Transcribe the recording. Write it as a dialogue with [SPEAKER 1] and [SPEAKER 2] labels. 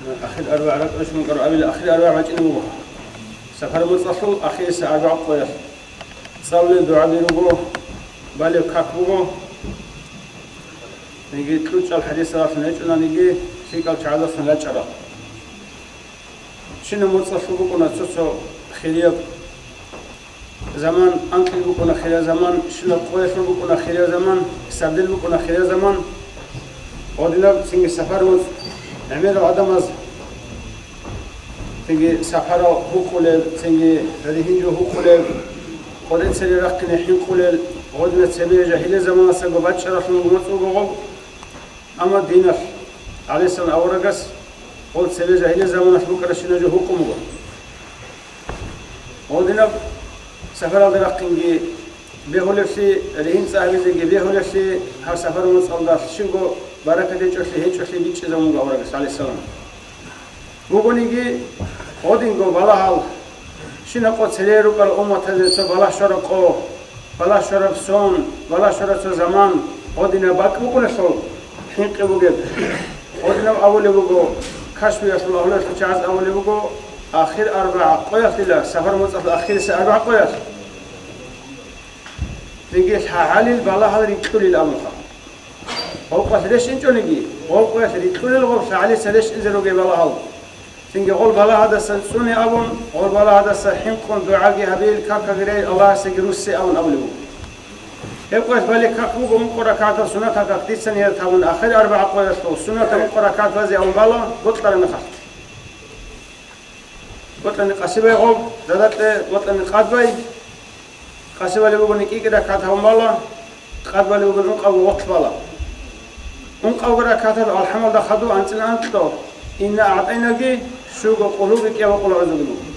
[SPEAKER 1] أخير أربع ركعة من قرأ أبي أخير أربع ما تنوه سفر متصل أخير سأربع قوية صلي الدعاء بيروه بالي كاكوه نيجي تلوش الحديث صلاة نجنا نيجي فيك الشعادة سنجرا شنو متصل بكون تسوسو خيرية زمان أنكل بكون خيرية زمان شنو قوية بكون خيرية زمان سبدل بكون خيرية زمان ودينا سنجي سفر مز عمير عدم از سنجي سفر هو خلل سنجي ريحينجو هو خلل قدرت سري رقني حين خلل ودينا سبيه جاهلية زمان سجوا بتشرف من مصر أما دينه عليه السلام أورجس قلت سبيه جاهلية زمان أشبك رشنا جو حكمه ودينا سفر هذا رقني بيهولفي رهين صاحبي زي بيهولفي ها سفر مصلى شنو بركة تجوشي هيك شوشي بيتش زمان أورجس عليه السلام بقوليجي ودين جو بالله شنو قلت سريرو بالأمة تزيد بالله شرقو بالله شرب سون بالله شرب زمان ودينا باك بقول شو حين قبوجد ودينا أول بقول كشف يصل الله تجاز أول بقول آخر أربعة قياس لا سفر مصطفى آخر سأربعة قياس تيجي حالي بالله هذا يدخل الأمر هو قاس ليش إنتوا نجي هو قاس يدخل الغرف عليه سليش إنزلوا جي بالله هذا تيجي قول بالله هذا سنسوني أبون قول بالله هذا سحين كون دعاء هبيل كاكا غير الله سجروسي أون أول بقول يبقى بالك كوكو مقركات سنة كاكتي سنة تابون آخر أربعة قوية سنة مقركات وزي أول بالا قلت لنا خط قلت لنا قصيبة غوب زادت قلت لنا قادبي قصيبة اللي بقول نكيك ده كاتهم بالا قادبة اللي بقول نقاو وقت بالا نقاو كده كاتهم الحمد ده خدوا أنتنا أنتو إن أعطينا جي شوق قلوبك يا وقول عزوجنا